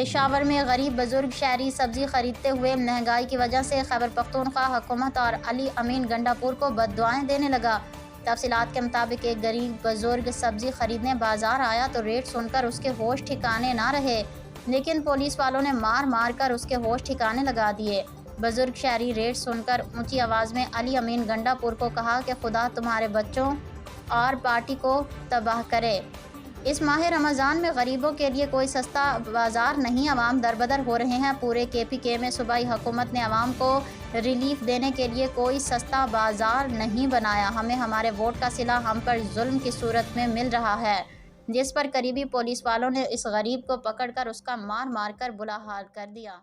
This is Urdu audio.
پشاور میں غریب بزرگ شہری سبزی خریدتے ہوئے مہنگائی کی وجہ سے خیبر پختونخوا حکومت اور علی امین گنڈا پور کو بد دعائیں دینے لگا۔ تفصیلات کے مطابق ایک غریب بزرگ سبزی خریدنے بازار آیا تو ریٹ سن کر اس کے ہوش ٹھکانے نہ رہے، لیکن پولیس والوں نے مار کر اس کے ہوش ٹھکانے لگا دیے۔ بزرگ شہری ریٹ سن کر اونچی آواز میں علی امین گنڈا پور کو کہا کہ خدا تمہارے بچوں اور پارٹی کو تباہ کرے۔ اس ماہ رمضان میں غریبوں کے لیے کوئی سستا بازار نہیں، عوام دربدر ہو رہے ہیں۔ پورے KPK میں صوبائی حکومت نے عوام کو ریلیف دینے کے لیے کوئی سستا بازار نہیں بنایا۔ ہمیں ہمارے ووٹ کا صلہ ہم پر ظلم کی صورت میں مل رہا ہے، جس پر قریبی پولیس والوں نے اس غریب کو پکڑ کر اس کا مار کر برا حال کر دیا۔